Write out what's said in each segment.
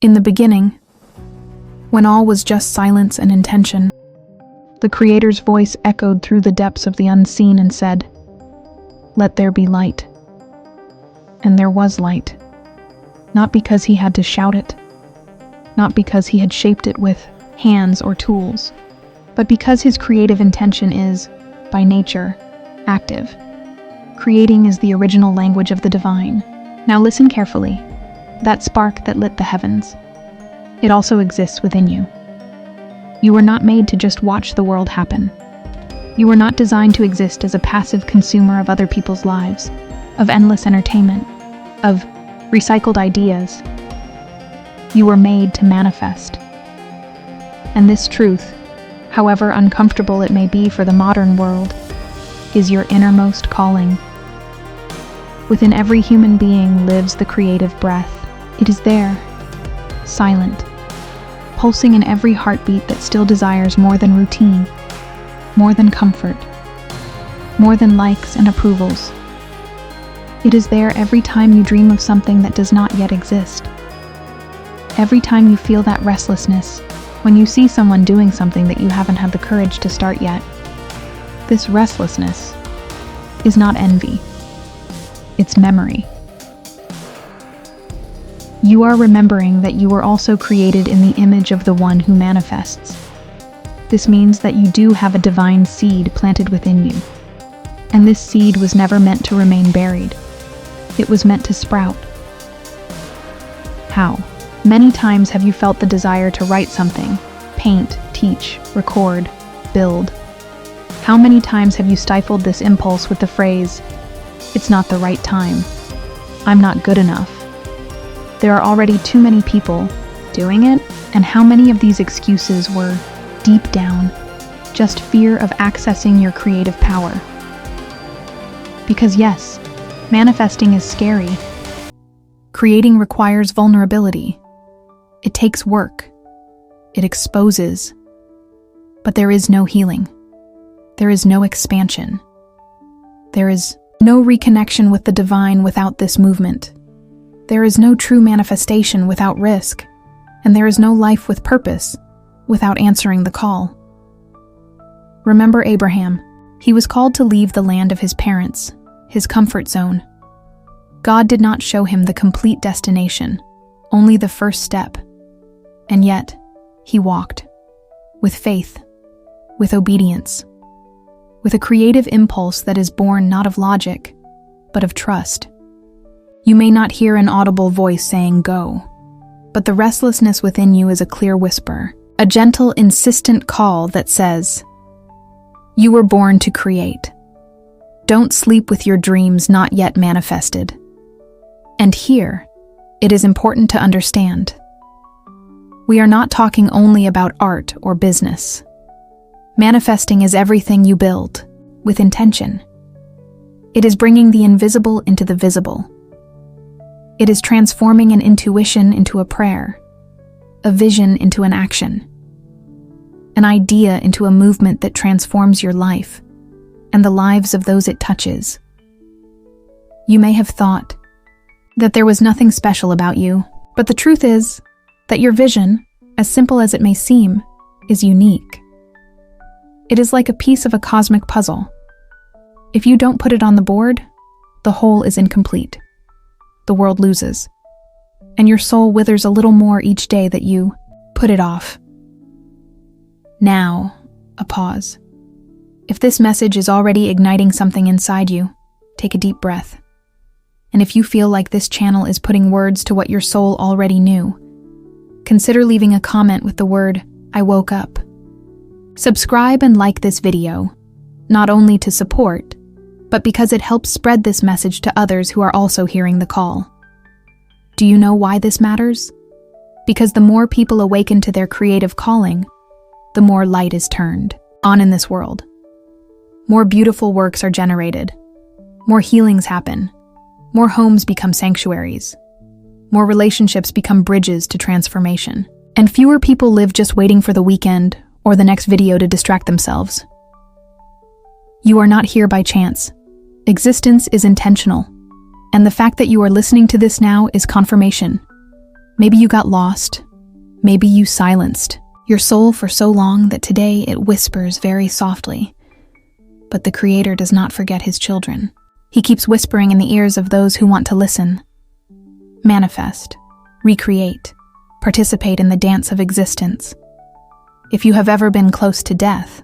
In the beginning, when all was just silence and intention, the Creator's voice echoed through the depths of the unseen and said, "Let there be light." And there was light. Not because he had to shout it, not because he had shaped it with hands or tools, but because his creative intention is, by nature, active. Creating is the original language of the divine. Now listen carefully. That spark that lit the heavens. It also exists within you. You were not made to just watch the world happen. You were not designed to exist as a passive consumer of other people's lives, of endless entertainment, of recycled ideas. You were made to manifest. And this truth, however uncomfortable it may be for the modern world, is your innermost calling. Within every human being lives the creative breath. It is there, silent, pulsing in every heartbeat that still desires more than routine, more than comfort, more than likes and approvals. It is there every time you dream of something that does not yet exist. Every time you feel that restlessness, when you see someone doing something that you haven't had the courage to start yet. This restlessness is not envy. It's memory. You are remembering that you were also created in the image of the one who manifests. This means that you do have a divine seed planted within you. And this seed was never meant to remain buried. It was meant to sprout. How? Many times have you felt the desire to write something, paint, teach, record, build. How many times have you stifled this impulse with the phrase, "It's not the right time. I'm not good enough. There are already too many people doing it," and how many of these excuses were, deep down, just fear of accessing your creative power? Because yes, manifesting is scary. Creating requires vulnerability. It takes work. It exposes. But there is no healing. There is no expansion. There is no reconnection with the divine without this movement. There is no true manifestation without risk, and there is no life with purpose without answering the call. Remember Abraham. He was called to leave the land of his parents, his comfort zone. God did not show him the complete destination, only the first step. And yet, he walked, with faith, with obedience, with a creative impulse that is born not of logic, but of trust. You may not hear an audible voice saying go, but the restlessness within you is a clear whisper, a gentle, insistent call that says, "You were born to create. Don't sleep with your dreams not yet manifested." And here, it is important to understand. We are not talking only about art or business. Manifesting is everything you build, with intention. It is bringing the invisible into the visible. It is transforming an intuition into a prayer, a vision into an action, an idea into a movement that transforms your life and the lives of those it touches. You may have thought that there was nothing special about you, but the truth is that your vision, as simple as it may seem, is unique. It is like a piece of a cosmic puzzle. If you don't put it on the board, the whole is incomplete. The world loses, and your soul withers a little more each day that you put it off. Now, a pause. If this message is already igniting something inside you, take a deep breath. And if you feel like this channel is putting words to what your soul already knew, consider leaving a comment with the word, "I woke up." Subscribe and like this video, not only to support, but because it helps spread this message to others who are also hearing the call. Do you know why this matters? Because the more people awaken to their creative calling, the more light is turned on in this world. More beautiful works are generated. More healings happen. More homes become sanctuaries. More relationships become bridges to transformation. And fewer people live just waiting for the weekend or the next video to distract themselves. You are not here by chance. Existence is intentional. And the fact that you are listening to this now is confirmation. Maybe you got lost. Maybe you silenced your soul for so long that today it whispers very softly. But the Creator does not forget His children. He keeps whispering in the ears of those who want to listen. Manifest, recreate, participate in the dance of existence. If you have ever been close to death,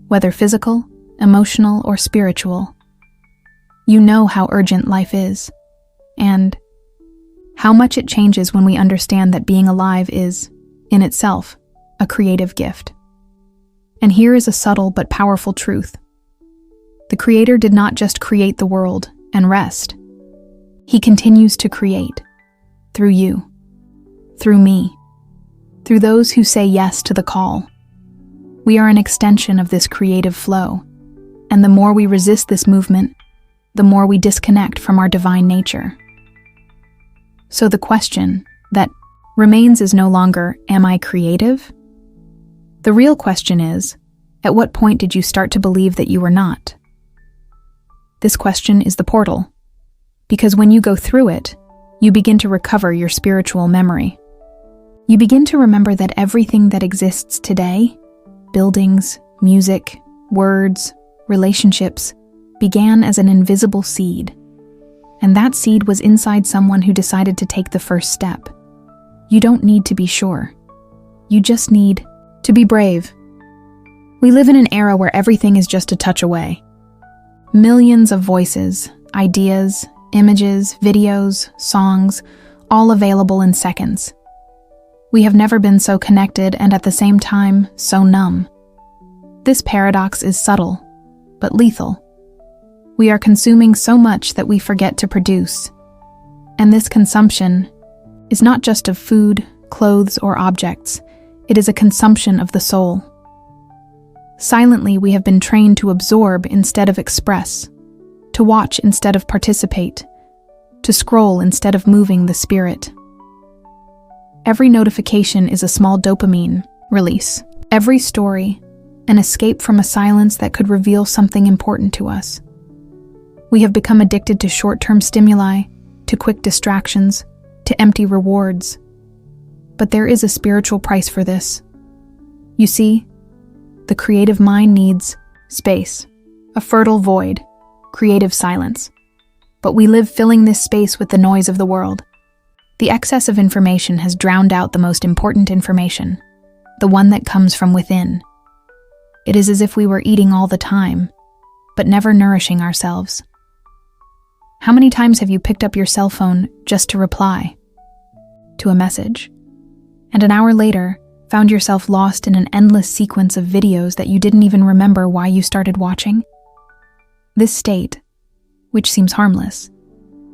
whether physical, emotional, or spiritual, you know how urgent life is, and how much it changes when we understand that being alive is, in itself, a creative gift. And here is a subtle but powerful truth. The Creator did not just create the world and rest. He continues to create, through you, through me, through those who say yes to the call. We are an extension of this creative flow, and the more we resist this movement, the more we disconnect from our divine nature. So the question that remains is no longer, am I creative? The real question is, at what point did you start to believe that you were not? This question is the portal, because when you go through it, you begin to recover your spiritual memory. You begin to remember that everything that exists today, buildings, music, words, relationships, began as an invisible seed. And that seed was inside someone who decided to take the first step. You don't need to be sure. You just need to be brave. We live in an era where everything is just a touch away. Millions of voices, ideas, images, videos, songs, all available in seconds. We have never been so connected and at the same time so numb. This paradox is subtle, but lethal. We are consuming so much that we forget to produce. And this consumption is not just of food, clothes, or objects. It is a consumption of the soul. Silently, we have been trained to absorb instead of express, to watch instead of participate, to scroll instead of moving the spirit. Every notification is a small dopamine release. Every story, an escape from a silence that could reveal something important to us. We have become addicted to short-term stimuli, to quick distractions, to empty rewards. But there is a spiritual price for this. You see, the creative mind needs space, a fertile void, creative silence. But we live filling this space with the noise of the world. The excess of information has drowned out the most important information, the one that comes from within. It is as if we were eating all the time, but never nourishing ourselves. How many times have you picked up your cell phone just to reply to a message, and an hour later found yourself lost in an endless sequence of videos that you didn't even remember why you started watching? This state, which seems harmless,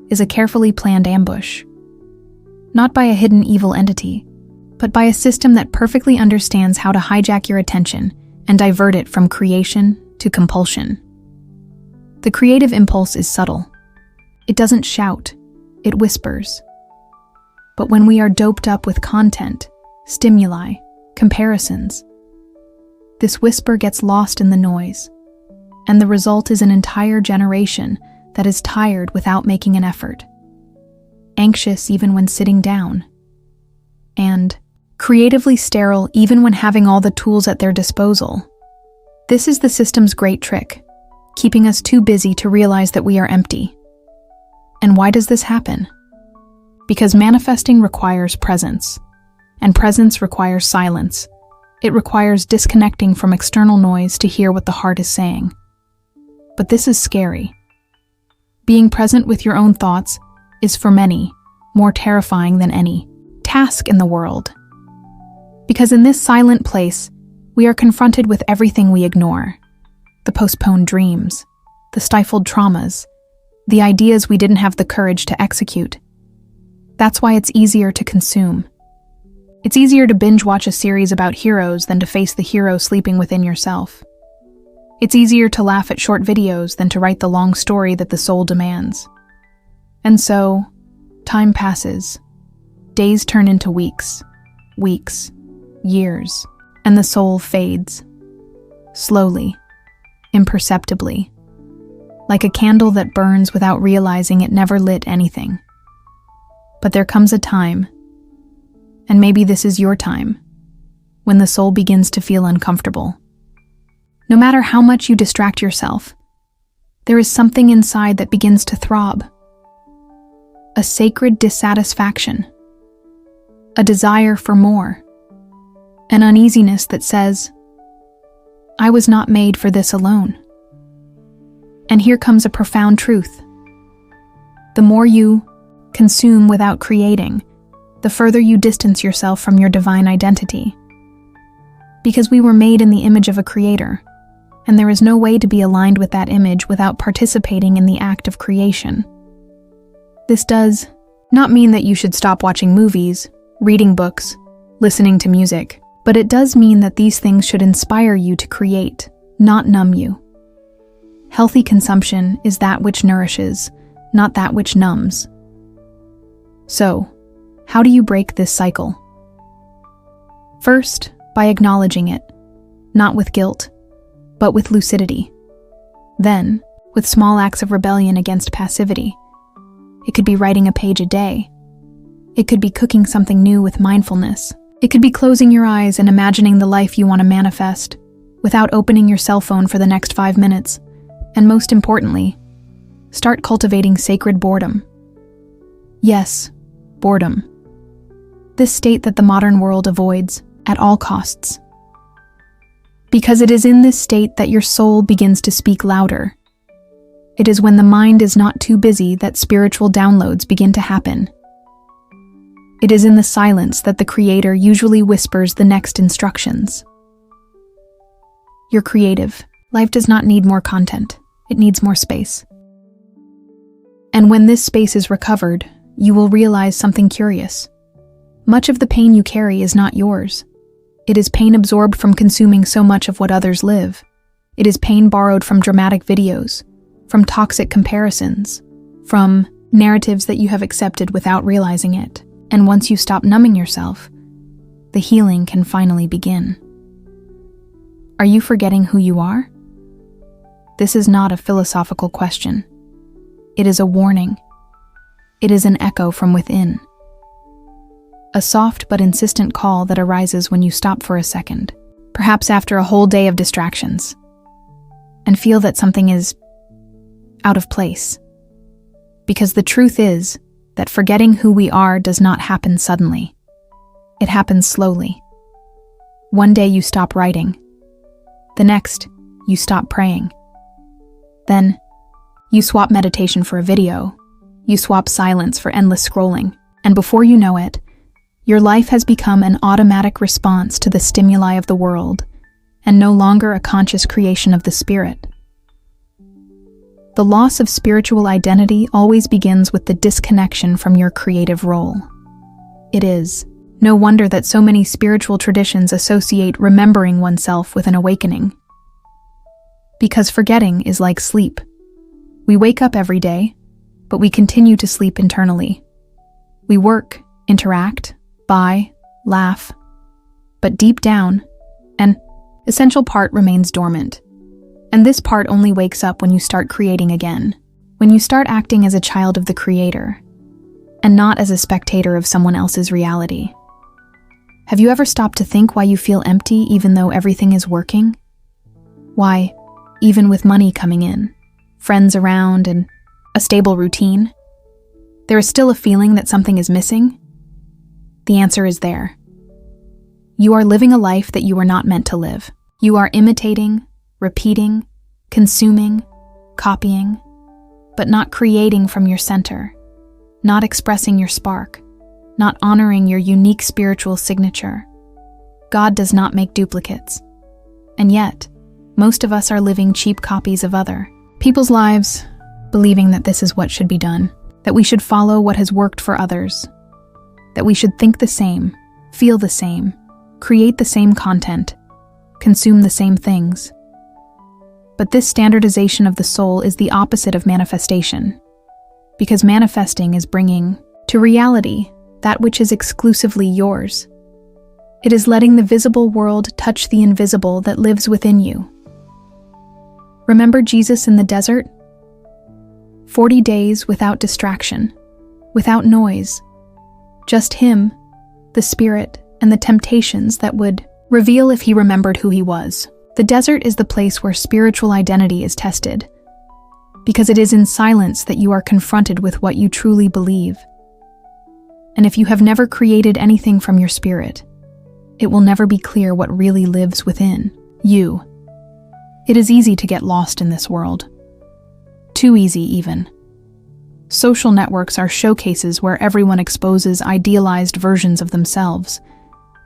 is a carefully planned ambush. Not by a hidden evil entity, but by a system that perfectly understands how to hijack your attention and divert it from creation to compulsion. The creative impulse is subtle. It doesn't shout, it whispers. But when we are doped up with content, stimuli, comparisons, this whisper gets lost in the noise, and the result is an entire generation that is tired without making an effort, anxious even when sitting down, and creatively sterile even when having all the tools at their disposal. This is the system's great trick, keeping us too busy to realize that we are empty. And why does this happen? Because manifesting requires presence, and presence requires silence. It requires disconnecting from external noise to hear what the heart is saying. But this is scary. Being present with your own thoughts is, for many, more terrifying than any task in the world. Because in this silent place, we are confronted with everything we ignore. The postponed dreams, the stifled traumas, the ideas we didn't have the courage to execute. That's why it's easier to consume. It's easier to binge watch a series about heroes than to face the hero sleeping within yourself. It's easier to laugh at short videos than to write the long story that the soul demands. And so, time passes. Days turn into weeks, years, and the soul fades. Slowly, imperceptibly. Like a candle that burns without realizing it never lit anything. But there comes a time And maybe this is your time, when the soul begins to feel uncomfortable. No matter how much you distract yourself, there is something inside that begins to throb. A sacred dissatisfaction, a desire for more, an uneasiness that says, I was not made for this alone. And here comes a profound truth. The more you consume without creating, the further you distance yourself from your divine identity. Because we were made in the image of a creator, and there is no way to be aligned with that image without participating in the act of creation. This does not mean that you should stop watching movies, reading books, listening to music, but it does mean that these things should inspire you to create, not numb you. Healthy consumption is that which nourishes, not that which numbs. So, how do you break this cycle? First, by acknowledging it, not with guilt, but with lucidity. Then, with small acts of rebellion against passivity. It could be writing a page a day. It could be cooking something new with mindfulness. It could be closing your eyes and imagining the life you want to manifest, without opening your cell phone for the next 5 minutes. And most importantly, start cultivating sacred boredom. Yes, boredom. This state that the modern world avoids at all costs. Because it is in this state that your soul begins to speak louder. It is when the mind is not too busy that spiritual downloads begin to happen. It is in the silence that the Creator usually whispers the next instructions. You're creative. Life does not need more content. It needs more space. And when this space is recovered, you will realize something curious. Much of the pain you carry is not yours. It is pain absorbed from consuming so much of what others live. It is pain borrowed from dramatic videos, from toxic comparisons, from narratives that you have accepted without realizing it. And once you stop numbing yourself, the healing can finally begin. Are you forgetting who you are? This is not a philosophical question. It is a warning. It is an echo from within. A soft but insistent call that arises when you stop for a second, perhaps after a whole day of distractions, and feel that something is out of place. Because the truth is that forgetting who we are does not happen suddenly. It happens slowly. One day you stop writing. The next, you stop praying. Then, you swap meditation for a video. You swap silence for endless scrolling. And before you know it, your life has become an automatic response to the stimuli of the world, and no longer a conscious creation of the spirit. The loss of spiritual identity always begins with the disconnection from your creative role. It is no wonder that so many spiritual traditions associate remembering oneself with an awakening. Because forgetting is like sleep. We wake up every day, but we continue to sleep internally. We work, interact, buy, laugh, but deep down, an essential part remains dormant. And this part only wakes up when you start creating again, when you start acting as a child of the Creator, and not as a spectator of someone else's reality. Have you ever stopped to think why you feel empty even though everything is working? Why, even with money coming in, friends around, and a stable routine, there is still a feeling that something is missing? The answer is there. You are living a life that you are not meant to live. You are imitating, repeating, consuming, copying, but not creating from your center, not expressing your spark, not honoring your unique spiritual signature. God does not make duplicates. And yet, most of us are living cheap copies of other people's lives, believing that this is what should be done, that we should follow what has worked for others, that we should think the same, feel the same, create the same content, consume the same things. But this standardization of the soul is the opposite of manifestation, because manifesting is bringing to reality that which is exclusively yours. It is letting the visible world touch the invisible that lives within you. Remember Jesus in the desert? 40 days without distraction, without noise, just him, the spirit, and the temptations that would reveal if he remembered who he was. The desert is the place where spiritual identity is tested, because it is in silence that you are confronted with what you truly believe. And if you have never created anything from your spirit, it will never be clear what really lives within you. It is easy to get lost in this world. Too easy, even. Social networks are showcases where everyone exposes idealized versions of themselves.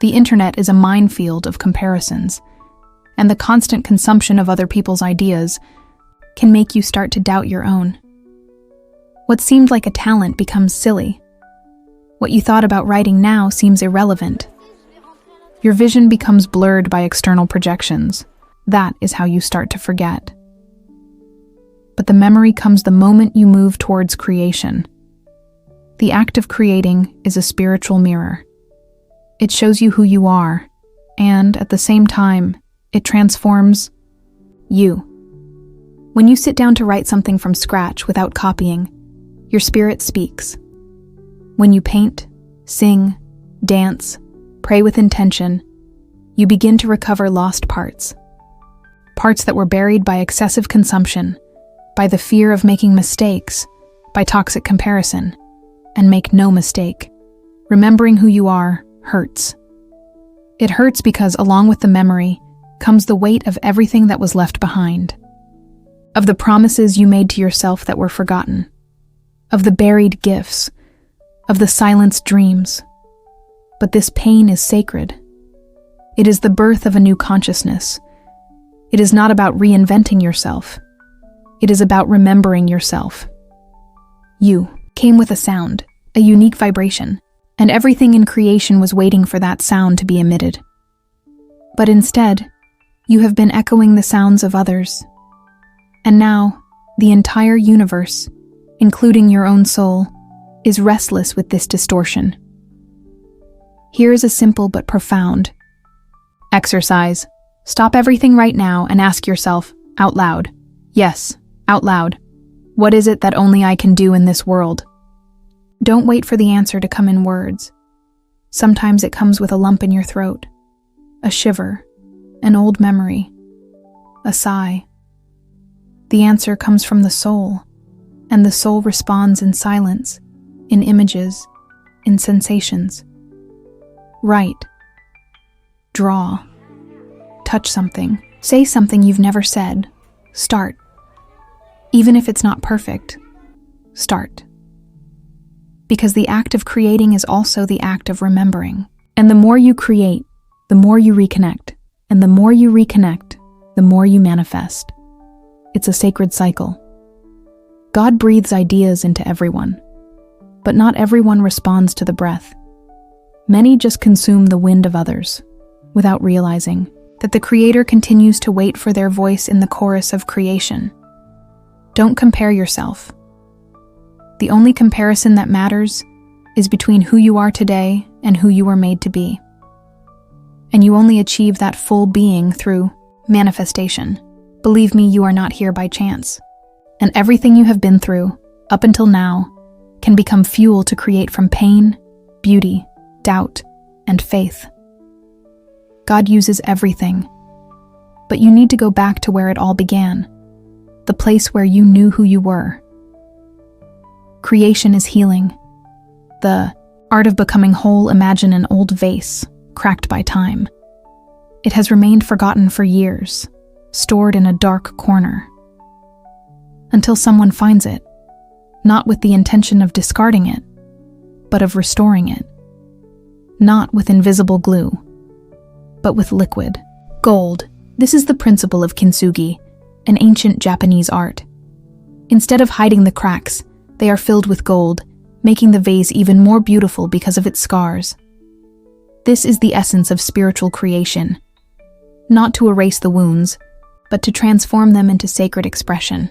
The internet is a minefield of comparisons, and the constant consumption of other people's ideas can make you start to doubt your own. What seemed like a talent becomes silly. What you thought about writing now seems irrelevant. Your vision becomes blurred by external projections. That is how you start to forget. But the memory comes the moment you move towards creation. The act of creating is a spiritual mirror. It shows you who you are, and at the same time, it transforms you. When you sit down to write something from scratch without copying, your spirit speaks. When you paint, sing, dance, pray with intention, you begin to recover lost parts. Parts that were buried by excessive consumption, by the fear of making mistakes, by toxic comparison. And make no mistake, remembering who you are hurts. It hurts because along with the memory comes the weight of everything that was left behind. Of the promises you made to yourself that were forgotten. Of the buried gifts. Of the silenced dreams. But this pain is sacred. It is the birth of a new consciousness. It is not about reinventing yourself. It is about remembering yourself. You came with a sound, a unique vibration, and everything in creation was waiting for that sound to be emitted. But instead, you have been echoing the sounds of others. And now, the entire universe, including your own soul, is restless with this distortion. Here is a simple but profound exercise. Stop everything right now and ask yourself, out loud. Yes, out loud. What is it that only I can do in this world? Don't wait for the answer to come in words. Sometimes it comes with a lump in your throat, a shiver, an old memory, a sigh. The answer comes from the soul, and the soul responds in silence, in images, in sensations. Write. Draw. Touch something. Say something you've never said. Start. Even if it's not perfect, start. Because the act of creating is also the act of remembering. And the more you create, the more you reconnect. And the more you reconnect, the more you manifest. It's a sacred cycle. God breathes ideas into everyone, but not everyone responds to the breath. Many just consume the wind of others, without realizing that the Creator continues to wait for their voice in the chorus of creation. Don't compare yourself. The only comparison that matters is between who you are today and who you were made to be. And you only achieve that full being through manifestation. Believe me, you are not here by chance. And everything you have been through, up until now, can become fuel to create from pain, beauty, doubt, and faith. God uses everything, but you need to go back to where it all began, the place where you knew who you were. Creation is healing. The art of becoming whole. Imagine an old vase, cracked by time. It has remained forgotten for years, stored in a dark corner. Until someone finds it, not with the intention of discarding it, but of restoring it. Not with invisible glue, but with liquid. Gold. This is the principle of kintsugi, an ancient Japanese art. Instead of hiding the cracks, they are filled with gold, making the vase even more beautiful because of its scars. This is the essence of spiritual creation. Not to erase the wounds, but to transform them into sacred expression.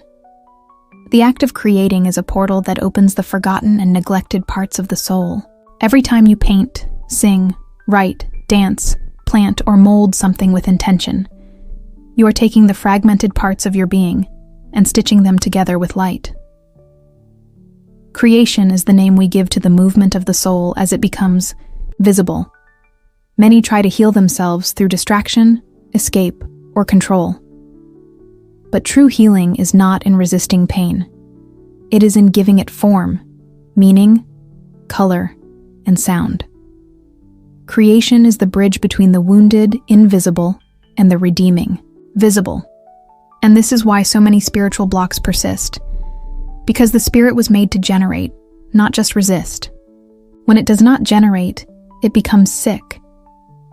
The act of creating is a portal that opens the forgotten and neglected parts of the soul. Every time you paint, sing, write, dance, plant, or mold something with intention, you are taking the fragmented parts of your being and stitching them together with light. Creation is the name we give to the movement of the soul as it becomes visible, Many try to heal themselves through distraction, escape, or control. But true healing is not in resisting pain. It is in giving it form, meaning, color, and sound. Creation is the bridge between the wounded, invisible, and the redeeming, visible. And this is why so many spiritual blocks persist. Because the spirit was made to generate, not just resist. When it does not generate, it becomes sick.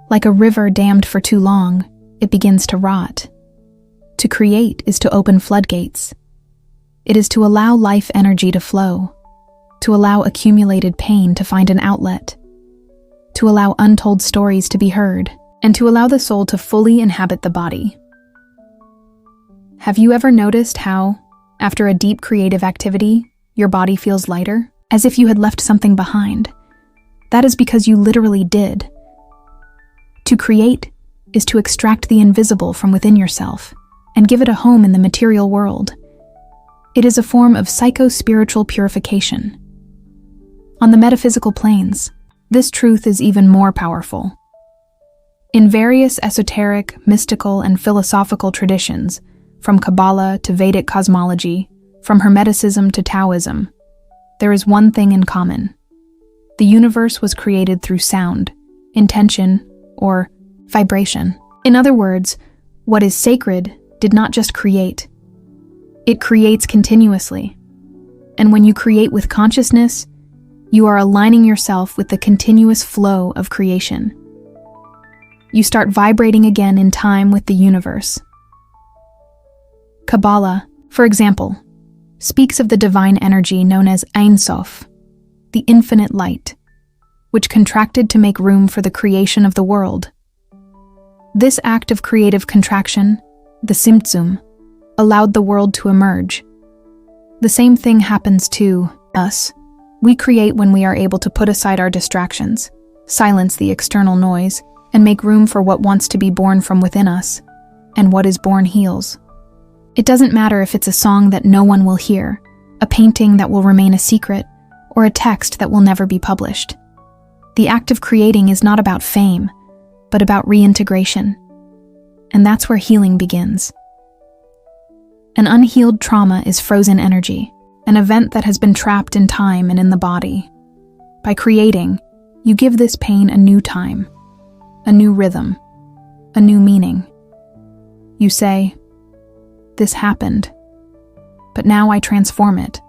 Like a river dammed for too long, it begins to rot. To create is to open floodgates. It is to allow life energy to flow, to allow accumulated pain to find an outlet, to allow untold stories to be heard, and to allow the soul to fully inhabit the body. Have you ever noticed how, after a deep creative activity, your body feels lighter, as if you had left something behind? That is because you literally did. To create is to extract the invisible from within yourself and give it a home in the material world. It is a form of psycho-spiritual purification. On the metaphysical planes, this truth is even more powerful. In various esoteric, mystical, and philosophical traditions, from Kabbalah to Vedic cosmology, from Hermeticism to Taoism, there is one thing in common. The universe was created through sound, intention, or vibration. In other words, what is sacred did not just create. It creates continuously. And when you create with consciousness, you are aligning yourself with the continuous flow of creation. You start vibrating again in time with the universe. Kabbalah, for example, speaks of the divine energy known as Ein Sof, the infinite light, which contracted to make room for the creation of the world. This act of creative contraction, the Tzimtzum, allowed the world to emerge. The same thing happens to us. We create when we are able to put aside our distractions, silence the external noise, and make room for what wants to be born from within us, and what is born heals. It doesn't matter if it's a song that no one will hear, a painting that will remain a secret, or a text that will never be published. The act of creating is not about fame, but about reintegration. And that's where healing begins. An unhealed trauma is frozen energy, an event that has been trapped in time and in the body. By creating, you give this pain a new time, a new rhythm, a new meaning. You say, "This happened, but now I transform it."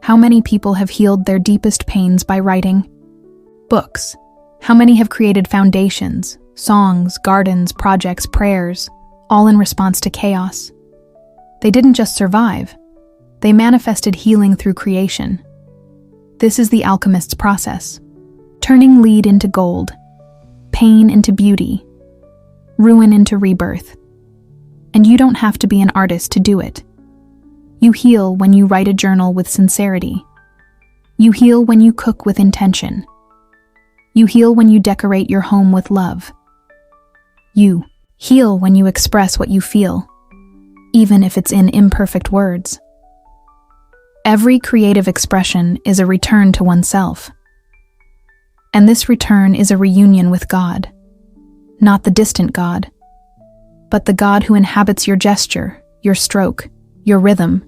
How many people have healed their deepest pains by writing? Books. How many have created foundations, songs, gardens, projects, prayers, all in response to chaos? They didn't just survive. They manifested healing through creation. This is the alchemist's process. Turning lead into gold, pain into beauty, ruin into rebirth. And you don't have to be an artist to do it. You heal when you write a journal with sincerity. You heal when you cook with intention. You heal when you decorate your home with love. You heal when you express what you feel, even if it's in imperfect words. Every creative expression is a return to oneself. And this return is a reunion with God, not the distant God, but the God who inhabits your gesture, your stroke, your rhythm,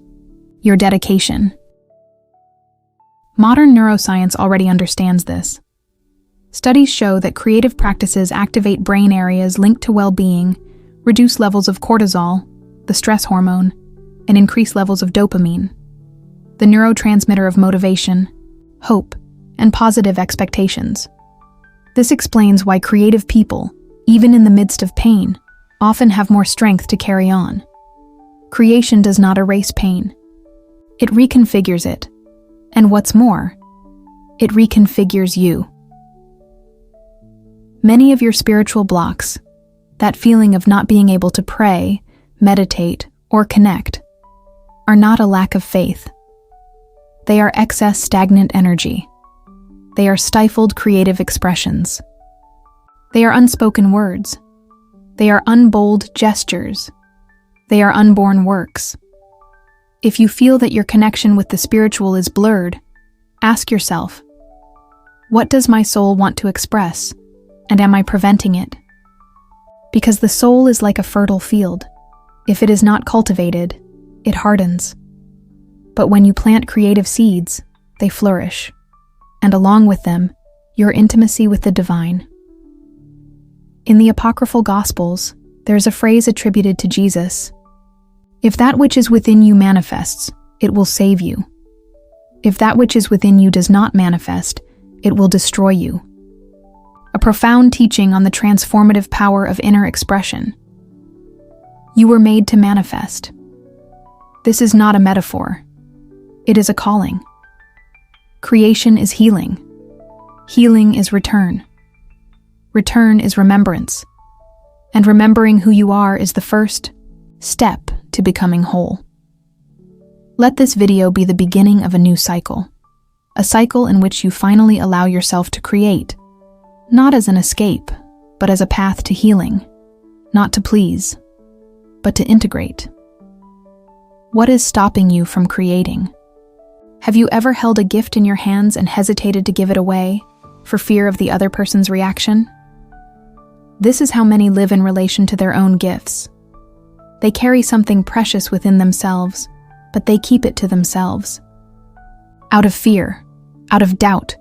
your dedication. Modern neuroscience already understands this. Studies show that creative practices activate brain areas linked to well-being, reduce levels of cortisol, the stress hormone, and increase levels of dopamine, the neurotransmitter of motivation, hope, and positive expectations. This explains why creative people, even in the midst of pain, often have more strength to carry on. Creation does not erase pain. It reconfigures it. And what's more, it reconfigures you. Many of your spiritual blocks, that feeling of not being able to pray, meditate, or connect, are not a lack of faith. They are excess stagnant energy. They are stifled creative expressions. They are unspoken words. They are unbold gestures. They are unborn works. If you feel that your connection with the spiritual is blurred, ask yourself, what does my soul want to express? And am I preventing it? Because the soul is like a fertile field. If it is not cultivated, it hardens. But when you plant creative seeds, they flourish. And along with them, your intimacy with the divine. In the apocryphal Gospels, there is a phrase attributed to Jesus. If that which is within you manifests, it will save you. If that which is within you does not manifest, it will destroy you. A profound teaching on the transformative power of inner expression. You were made to manifest. This is not a metaphor. It is a calling. Creation is healing. Healing is return. Return is remembrance. And remembering who you are is the first step to becoming whole. Let this video be the beginning of a new cycle. A cycle in which you finally allow yourself to create, not as an escape, but as a path to healing, not to please, but to integrate. What is stopping you from creating? Have you ever held a gift in your hands and hesitated to give it away for fear of the other person's reaction? This is how many live in relation to their own gifts. They carry something precious within themselves, but they keep it to themselves. Out of fear, out of doubt,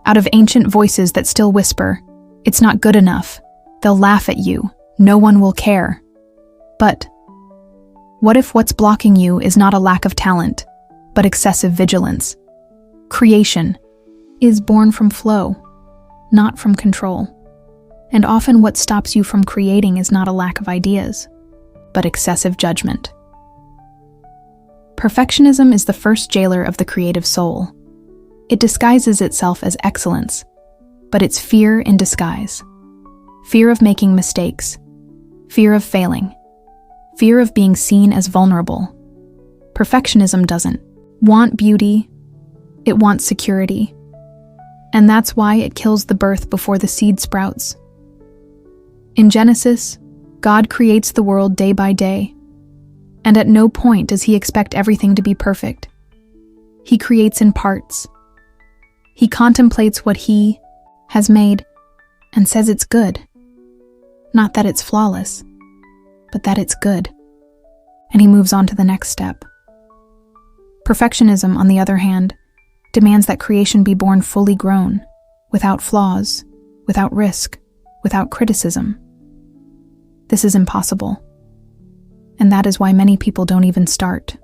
out of ancient voices that still whisper, "It's not good enough. They'll laugh at you. No one will care." But what if what's blocking you is not a lack of talent, but excessive vigilance? Creation is born from flow, not from control. And often what stops you from creating is not a lack of ideas, but excessive judgment. Perfectionism is the first jailer of the creative soul. It disguises itself as excellence, but it's fear in disguise. Fear of making mistakes, fear of failing, fear of being seen as vulnerable. Perfectionism doesn't want beauty, it wants security. And that's why it kills the birth before the seed sprouts. In Genesis, God creates the world day by day, and at no point does he expect everything to be perfect. He creates in parts. He contemplates what he has made and says it's good. Not that it's flawless, but that it's good. And he moves on to the next step. Perfectionism, on the other hand, demands that creation be born fully grown, without flaws, without risk, without criticism. This is impossible. And that is why many people don't even start.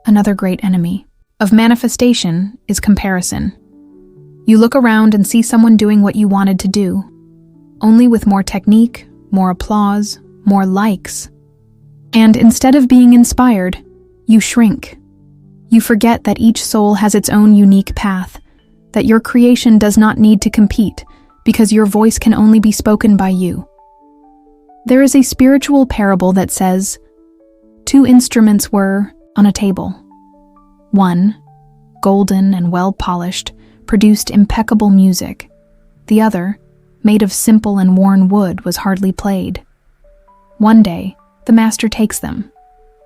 Another great enemy of manifestation is comparison. You look around and see someone doing what you wanted to do, only with more technique, more applause, more likes. And instead of being inspired, you shrink. You forget that each soul has its own unique path, that your creation does not need to compete because your voice can only be spoken by you. There is a spiritual parable that says, 2 instruments were on a table. One, golden and well-polished, produced impeccable music. The other, made of simple and worn wood, was hardly played. One day, the master takes them.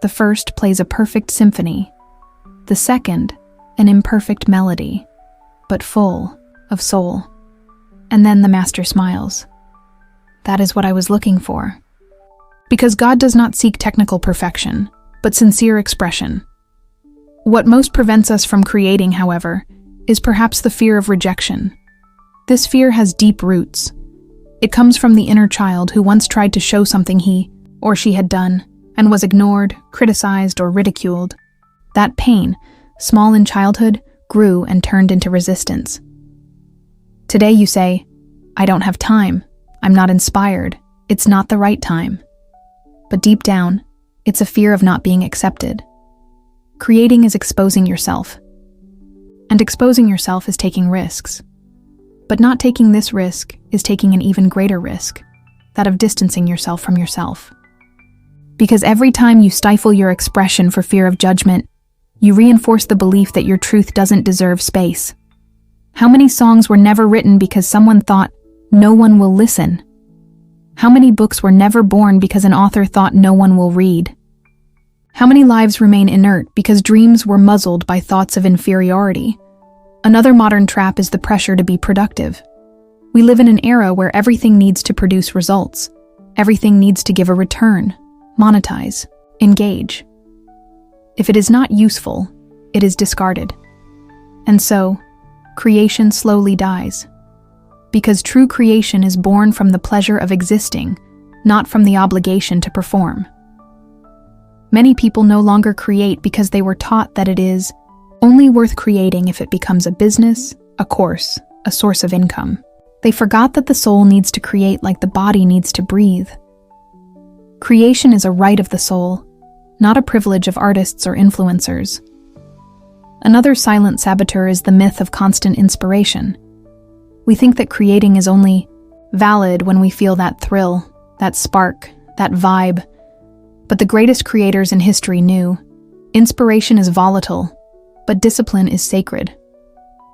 The first plays a perfect symphony. The second, an imperfect melody, but full of soul. And then the master smiles. That is what I was looking for. Because God does not seek technical perfection, but sincere expression. What most prevents us from creating, however, is perhaps the fear of rejection. This fear has deep roots. It comes from the inner child who once tried to show something he or she had done and was ignored, criticized, or ridiculed. That pain, small in childhood, grew and turned into resistance. Today you say, "I don't have time. I'm not inspired. It's not the right time." But deep down, it's a fear of not being accepted. Creating is exposing yourself. And exposing yourself is taking risks. But not taking this risk is taking an even greater risk, that of distancing yourself from yourself. Because every time you stifle your expression for fear of judgment, you reinforce the belief that your truth doesn't deserve space. How many songs were never written because someone thought, "No one will listen"? How many books were never born because an author thought no one will read? How many lives remain inert because dreams were muzzled by thoughts of inferiority? Another modern trap is the pressure to be productive. We live in an era where everything needs to produce results. Everything needs to give a return, monetize, engage. If it is not useful, it is discarded. And so, creation slowly dies. Because true creation is born from the pleasure of existing, not from the obligation to perform. Many people no longer create because they were taught that it is only worth creating if it becomes a business, a course, a source of income. They forgot that the soul needs to create like the body needs to breathe. Creation is a right of the soul, not a privilege of artists or influencers. Another silent saboteur is the myth of constant inspiration. We think that creating is only valid when we feel that thrill, that spark, that vibe. But the greatest creators in history knew inspiration is volatile, but discipline is sacred.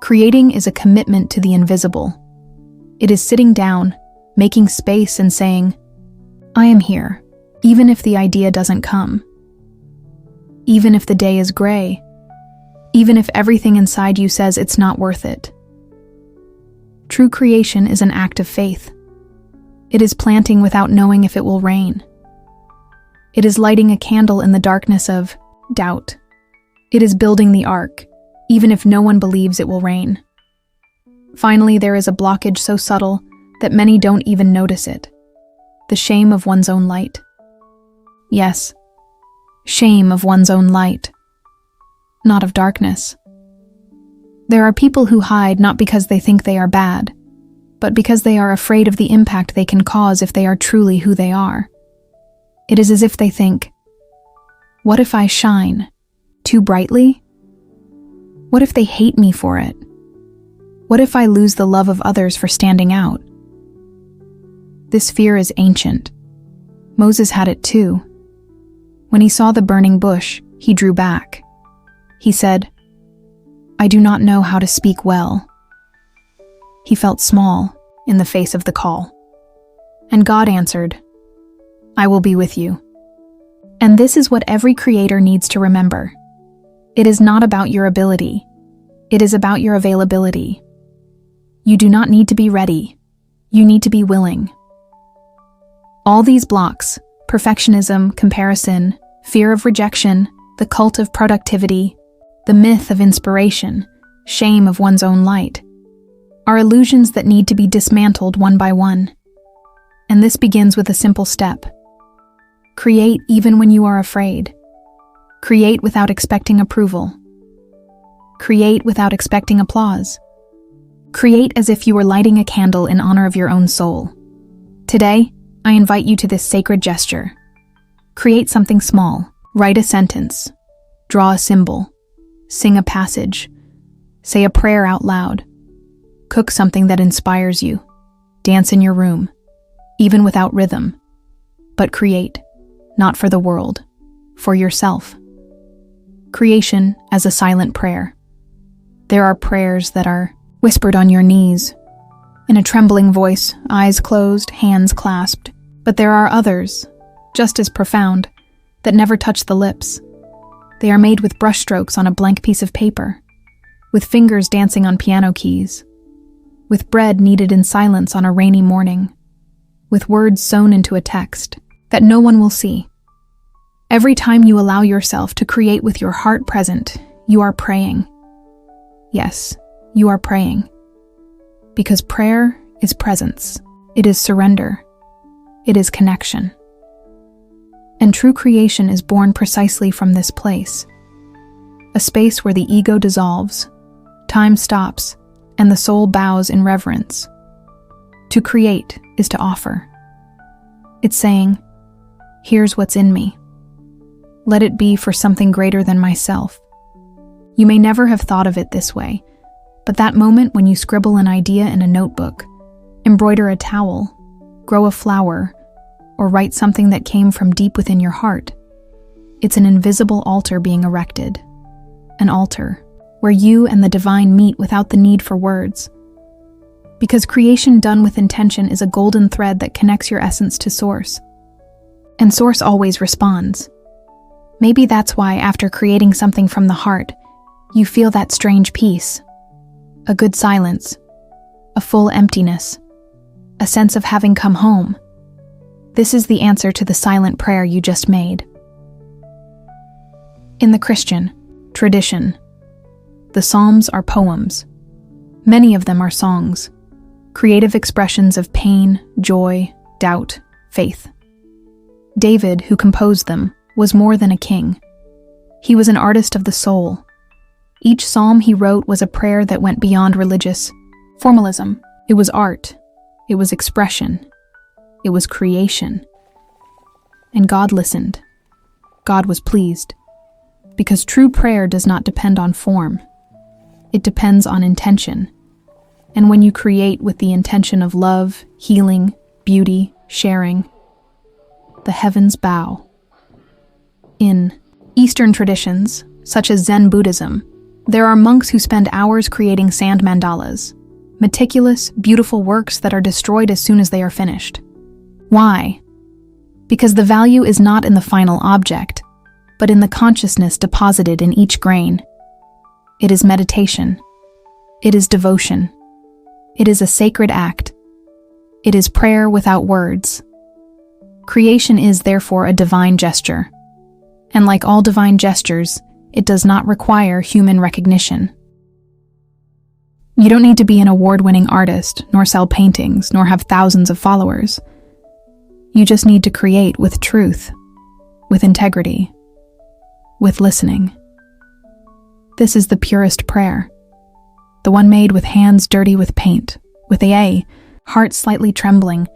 Creating is a commitment to the invisible. It is sitting down, making space and saying, I am here, even if the idea doesn't come. Even if the day is gray. Even if everything inside you says it's not worth it. True creation is an act of faith. It is planting without knowing if it will rain. It is lighting a candle in the darkness of doubt. It is building the ark, even if no one believes it will rain. Finally, there is a blockage so subtle that many don't even notice it. The shame of one's own light. Yes, shame of one's own light, not of darkness. There are people who hide not because they think they are bad, but because they are afraid of the impact they can cause if they are truly who they are. It is as if they think, what if I shine too brightly? What if they hate me for it? What if I lose the love of others for standing out? This fear is ancient. Moses had it too. When he saw the burning bush, he drew back. He said, I do not know how to speak well. He felt small in the face of the call. And God answered, I will be with you. And this is what every creator needs to remember. It is not about your ability. It is about your availability. You do not need to be ready. You need to be willing. All these blocks, perfectionism, comparison, fear of rejection, the cult of productivity, the myth of inspiration, shame of one's own light, are illusions that need to be dismantled one by one. And this begins with a simple step. Create even when you are afraid. Create without expecting approval. Create without expecting applause. Create as if you were lighting a candle in honor of your own soul. Today, I invite you to this sacred gesture. Create something small. Write a sentence. Draw a symbol. Sing a passage. Say a prayer out loud. Cook something that inspires you. Dance in your room, even without rhythm. But create, not for the world, for yourself. Creation as a silent prayer. There are prayers that are whispered on your knees, in a trembling voice, eyes closed, hands clasped. But there are others, just as profound, that never touch the lips. They are made with brushstrokes on a blank piece of paper, with fingers dancing on piano keys, with bread kneaded in silence on a rainy morning, with words sewn into a text that no one will see. Every time you allow yourself to create with your heart present, you are praying. Yes, you are praying. Because prayer is presence. It is surrender. It is connection. And true creation is born precisely from this place. A space where the ego dissolves, time stops, and the soul bows in reverence. To create is to offer. It's saying, here's what's in me. Let it be for something greater than myself. You may never have thought of it this way, but that moment when you scribble an idea in a notebook, embroider a towel, grow a flower, or write something that came from deep within your heart, it's an invisible altar being erected. An altar where you and the divine meet without the need for words. Because creation done with intention is a golden thread that connects your essence to Source. And Source always responds. Maybe that's why after creating something from the heart, you feel that strange peace. A good silence. A full emptiness. sense of having come home. This is the answer to the silent prayer you just made. In the Christian tradition, the Psalms are poems. Many of them are songs, creative expressions of pain, joy, doubt, faith. David, who composed them, was more than a king. He was an artist of the soul. Each psalm he wrote was a prayer that went beyond religious formalism. It was art. It was expression. It was creation. And God listened. God was pleased. Because true prayer does not depend on form. It depends on intention. And when you create with the intention of love, healing, beauty, sharing, the heavens bow. In Eastern traditions, such as Zen Buddhism, there are monks who spend hours creating sand mandalas, meticulous, beautiful works that are destroyed as soon as they are finished. Why? Because the value is not in the final object, but in the consciousness deposited in each grain. It is meditation. It is devotion. It is a sacred act. It is prayer without words. Creation is therefore a divine gesture. And like all divine gestures, it does not require human recognition. You don't need to be an award-winning artist, nor sell paintings, nor have thousands of followers. You just need to create with truth, with integrity, with listening. This is the purest prayer, the one made with hands dirty with paint, with a heart slightly trembling,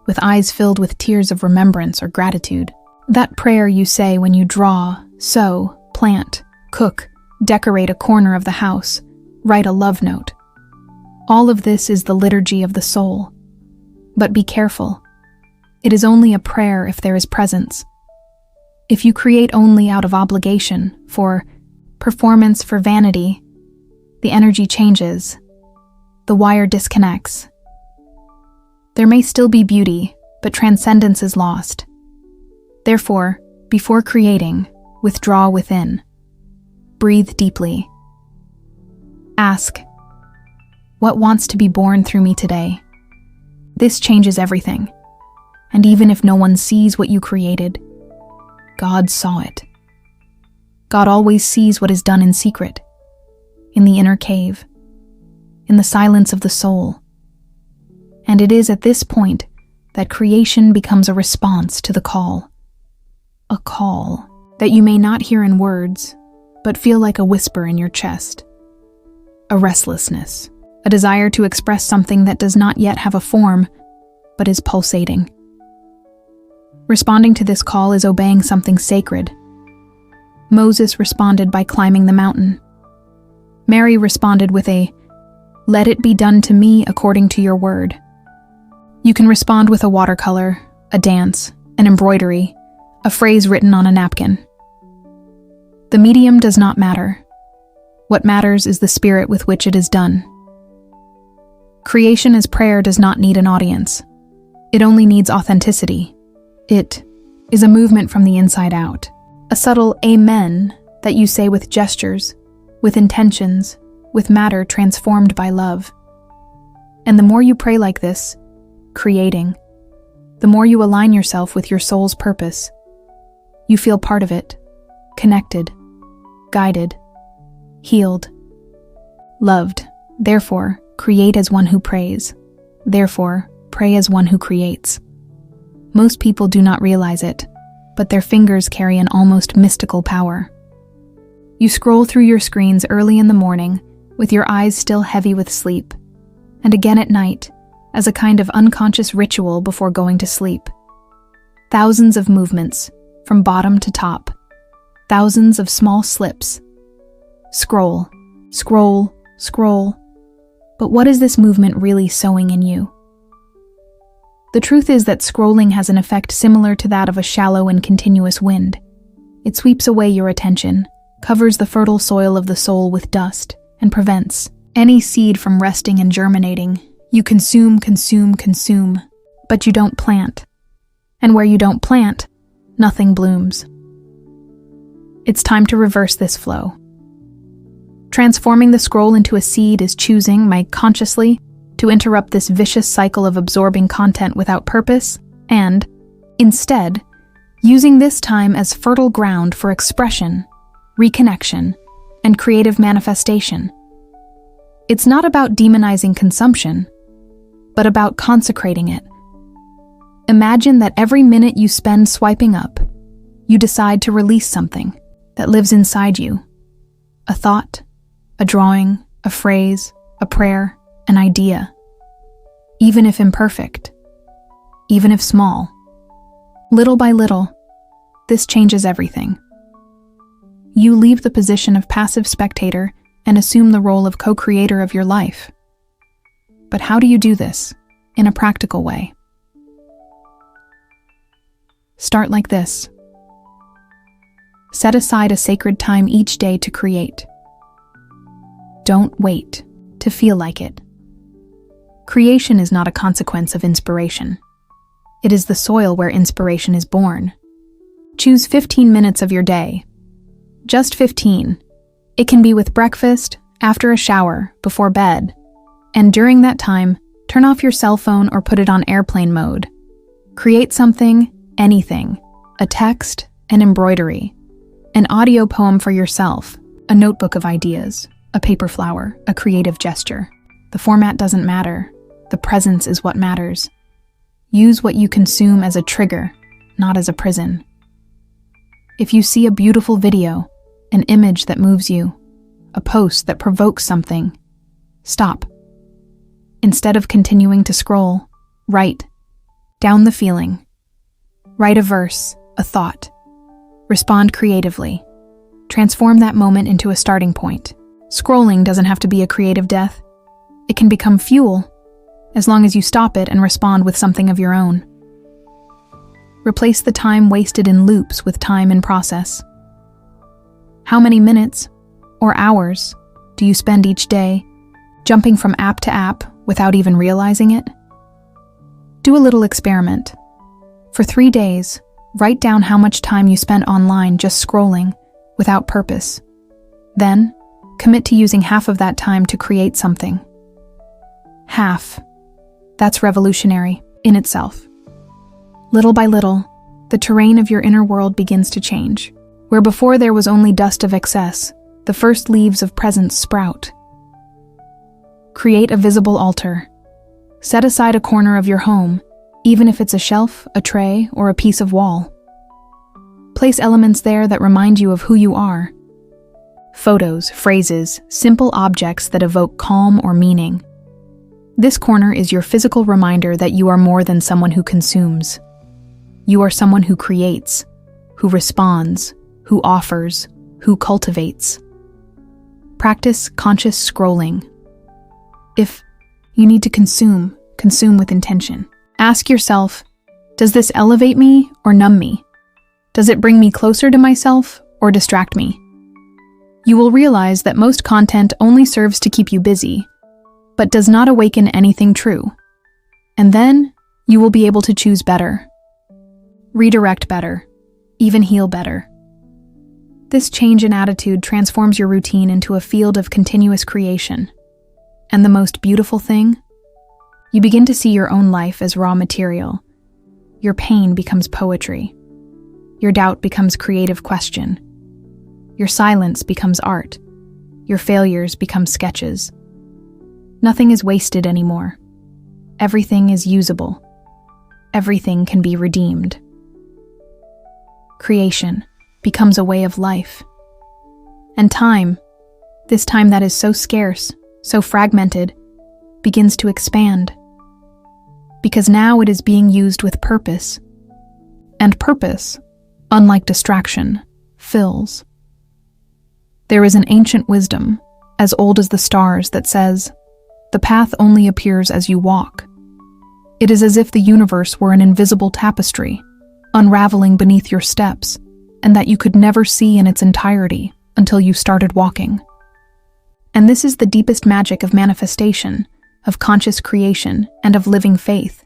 with eyes filled with tears of remembrance or gratitude. That prayer you say when you draw, sew, plant, cook, decorate a corner of the house, write a love note. All of this is the liturgy of the soul. But be careful. It is only a prayer if there is presence. If you create only out of obligation, for performance, for vanity, the energy changes. The wire disconnects. There may still be beauty, but transcendence is lost. Therefore, before creating, withdraw within. Breathe deeply. Ask, what wants to be born through me today? This changes everything. And even if no one sees what you created, God saw it. God always sees what is done in secret, in the inner cave, in the silence of the soul. And it is at this point that creation becomes a response to the call. A call that you may not hear in words, but feel like a whisper in your chest. A restlessness, a desire to express something that does not yet have a form, but is pulsating. Responding to this call is obeying something sacred. Moses responded by climbing the mountain. Mary responded with a, "Let it be done to me according to your word." You can respond with a watercolor, a dance, an embroidery, a phrase written on a napkin. The medium does not matter. What matters is the spirit with which it is done. Creation as prayer does not need an audience. It only needs authenticity. It is a movement from the inside out, a subtle amen that you say with gestures, with intentions, with matter transformed by love. And the more you pray like this, creating, the more you align yourself with your soul's purpose. You feel part of it, connected, guided, healed, loved. Therefore, create as one who prays. Therefore, pray as one who creates. Most people do not realize it, but their fingers carry an almost mystical power. You scroll through your screens early in the morning, with your eyes still heavy with sleep, and again at night, as a kind of unconscious ritual before going to sleep. Thousands of movements, from bottom to top. Thousands of small slips. Scroll, scroll, scroll. But what is this movement really sowing in you? The truth is that scrolling has an effect similar to that of a shallow and continuous wind. It sweeps away your attention, covers the fertile soil of the soul with dust, and prevents any seed from resting and germinating. You consume, consume, consume, but you don't plant. And where you don't plant, nothing blooms. It's time to reverse this flow. Transforming the scroll into a seed is choosing, consciously, to interrupt this vicious cycle of absorbing content without purpose, and, instead, using this time as fertile ground for expression, reconnection, and creative manifestation. It's not about demonizing consumption, but about consecrating it. Imagine that every minute you spend swiping up, you decide to release something that lives inside you. A thought, a drawing, a phrase, a prayer, an idea. Even if imperfect, even if small. Little by little, this changes everything. You leave the position of passive spectator and assume the role of co-creator of your life. But how do you do this in a practical way? Start like this. Set aside a sacred time each day to create. Don't wait to feel like it. Creation is not a consequence of inspiration. It is the soil where inspiration is born. Choose 15 minutes of your day. Just 15. It can be with breakfast, after a shower, before bed. And during that time, turn off your cell phone or put it on airplane mode. Create something, anything. A text, an embroidery. An audio poem for yourself, a notebook of ideas, a paper flower, a creative gesture. The format doesn't matter. The presence is what matters. Use what you consume as a trigger, not as a prison. If you see a beautiful video, an image that moves you, a post that provokes something, stop. Instead of continuing to scroll, write. Down the feeling. Write a verse, a thought. Respond creatively. Transform that moment into a starting point. Scrolling doesn't have to be a creative death. It can become fuel, as long as you stop it and respond with something of your own. Replace the time wasted in loops with time in process. How many minutes, or hours, do you spend each day jumping from app to app without even realizing it? Do a little experiment. For 3 days, write down how much time you spent online just scrolling, without purpose. Then, commit to using half of that time to create something. Half. That's revolutionary in itself. Little by little, the terrain of your inner world begins to change. Where before there was only dust of excess, the first leaves of presence sprout. Create a visible altar. Set aside a corner of your home, even if it's a shelf, a tray, or a piece of wall. Place elements there that remind you of who you are. Photos, phrases, simple objects that evoke calm or meaning. This corner is your physical reminder that you are more than someone who consumes. You are someone who creates, who responds, who offers, who cultivates. Practice conscious scrolling. If you need to consume with intention. Ask yourself, does this elevate me or numb me? Does it bring me closer to myself or distract me? You will realize that most content only serves to keep you busy, but does not awaken anything true. And then you will be able to choose better, redirect better, even heal better. This change in attitude transforms your routine into a field of continuous creation. And the most beautiful thing? You begin to see your own life as raw material. Your pain becomes poetry. Your doubt becomes creative question. Your silence becomes art. Your failures become sketches. Nothing is wasted anymore. Everything is usable. Everything can be redeemed. Creation becomes a way of life. And time, this time that is so scarce, so fragmented, begins to expand. Because now it is being used with purpose. And purpose, unlike distraction, fills. There is an ancient wisdom, as old as the stars, that says, "The path only appears as you walk." It is as if the universe were an invisible tapestry, unraveling beneath your steps, and that you could never see in its entirety until you started walking. And this is the deepest magic of manifestation, of conscious creation, and of living faith.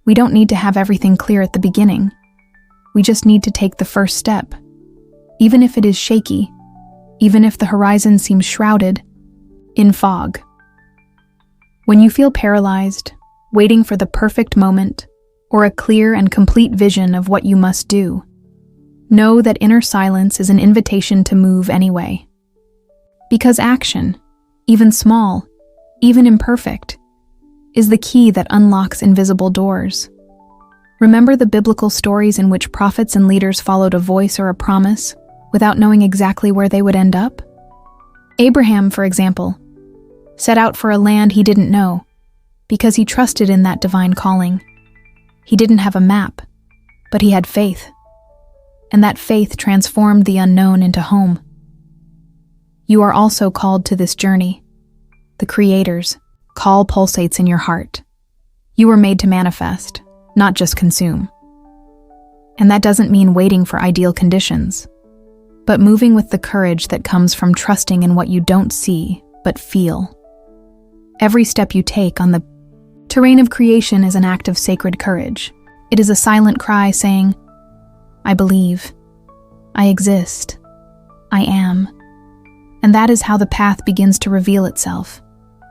We don't need to have everything clear at the beginning. We just need to take the first step. Even if it is shaky, even if the horizon seems shrouded in fog. When you feel paralyzed, waiting for the perfect moment, or a clear and complete vision of what you must do, know that inner silence is an invitation to move anyway. Because action, even small, even imperfect, is the key that unlocks invisible doors. Remember the biblical stories in which prophets and leaders followed a voice or a promise without knowing exactly where they would end up? Abraham, for example, set out for a land he didn't know because he trusted in that divine calling. He didn't have a map, but he had faith, and that faith transformed the unknown into home. You are also called to this journey. The Creator's call pulsates in your heart. You were made to manifest, not just consume. And that doesn't mean waiting for ideal conditions, but moving with the courage that comes from trusting in what you don't see, but feel. Every step you take on the terrain of creation is an act of sacred courage. It is a silent cry saying, I believe, I exist, I am. And that is how the path begins to reveal itself.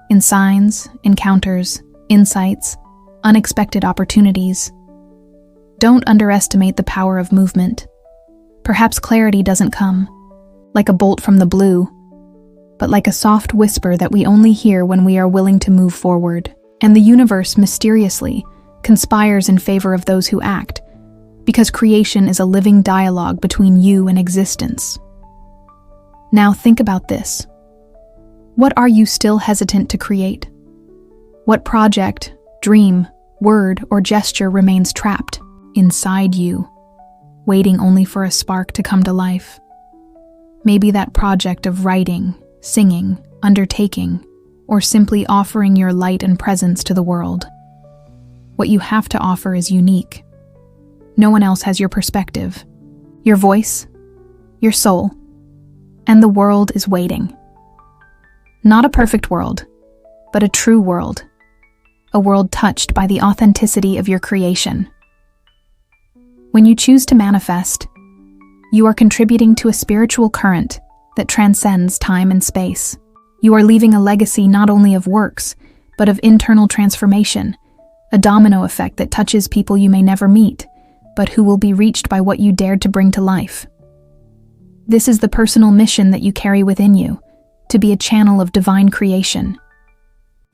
In signs, encounters, insights, unexpected opportunities. Don't underestimate the power of movement. Perhaps clarity doesn't come like a bolt from the blue, but like a soft whisper that we only hear when we are willing to move forward. And the universe mysteriously conspires in favor of those who act, because creation is a living dialogue between you and existence. Now think about this. What are you still hesitant to create? What project, dream, word, or gesture remains trapped inside you, waiting only for a spark to come to life? Maybe that project of writing, singing, undertaking, or simply offering your light and presence to the world. What you have to offer is unique. No one else has your perspective, your voice, your soul, and the world is waiting. Not a perfect world, but a true world. A world touched by the authenticity of your creation. When you choose to manifest, you are contributing to a spiritual current that transcends time and space. You are leaving a legacy not only of works, but of internal transformation, a domino effect that touches people you may never meet, but who will be reached by what you dared to bring to life. This is the personal mission that you carry within you, to be a channel of divine creation.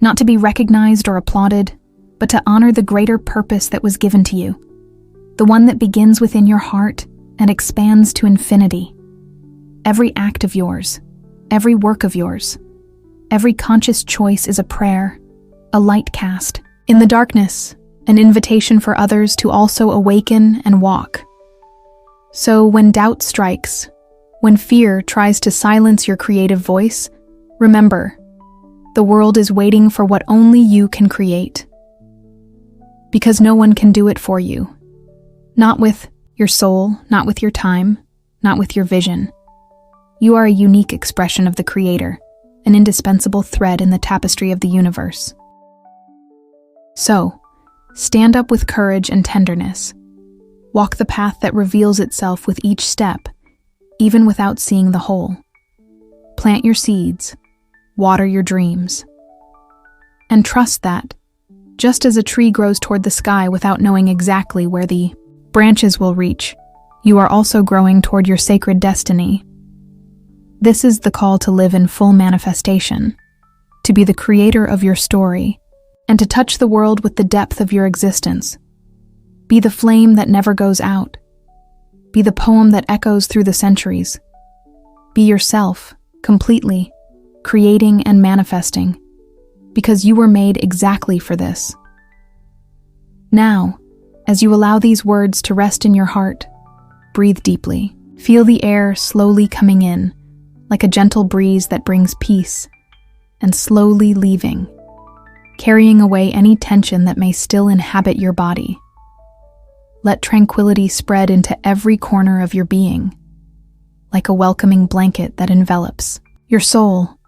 Not to be recognized or applauded, but to honor the greater purpose that was given to you, the one that begins within your heart and expands to infinity. Every act of yours, every work of yours, every conscious choice is a prayer, a light cast in the darkness, an invitation for others to also awaken and walk. So when doubt strikes, when fear tries to silence your creative voice, remember, the world is waiting for what only you can create. Because no one can do it for you. Not with your soul, not with your time, not with your vision. You are a unique expression of the Creator, an indispensable thread in the tapestry of the universe. So, stand up with courage and tenderness. Walk the path that reveals itself with each step, even without seeing the whole. Plant your seeds, water your dreams, and trust that, just as a tree grows toward the sky without knowing exactly where the branches will reach, you are also growing toward your sacred destiny. This is the call to live in full manifestation, to be the creator of your story, and to touch the world with the depth of your existence. Be the flame that never goes out. Be the poem that echoes through the centuries. Be yourself, completely, creating and manifesting, because you were made exactly for this. Now, as you allow these words to rest in your heart, breathe deeply. Feel the air slowly coming in, like a gentle breeze that brings peace, and slowly leaving, carrying away any tension that may still inhabit your body. Let tranquility spread into every corner of your being, like a welcoming blanket that envelops your soul.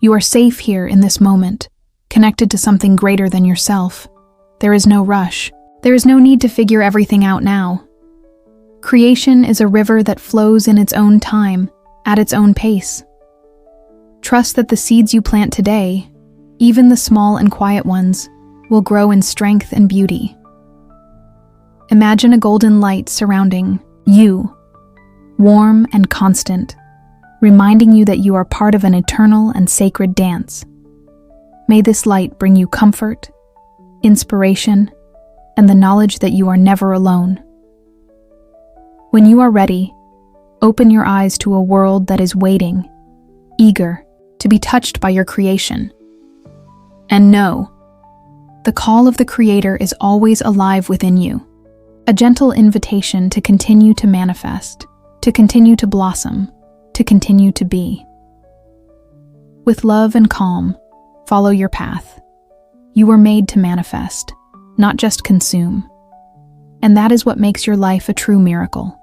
You are safe here in this moment, connected to something greater than yourself. There is no rush. There is no need to figure everything out now. Creation is a river that flows in its own time, at its own pace. Trust that the seeds you plant today Even the small and quiet ones will grow in strength and beauty. Imagine a golden light surrounding you, warm and constant, reminding you that you are part of an eternal and sacred dance. May this light bring you comfort, inspiration, and the knowledge that you are never alone. When you are ready, open your eyes to a world that is waiting, eager to be touched by your creation. And know, the call of the Creator is always alive within you, a gentle invitation to continue to manifest, to continue to blossom, to continue to be. With love and calm, follow your path. You were made to manifest, not just consume. And that is what makes your life a true miracle.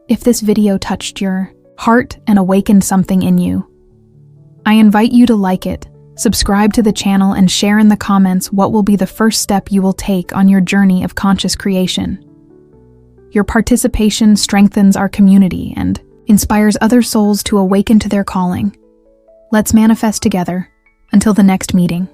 If this video touched your heart and awakened something in you, I invite you to like it, subscribe to the channel, and share in the comments what will be the first step you will take on your journey of conscious creation. Your participation strengthens our community and inspires other souls to awaken to their calling. Let's manifest together. Until the next meeting.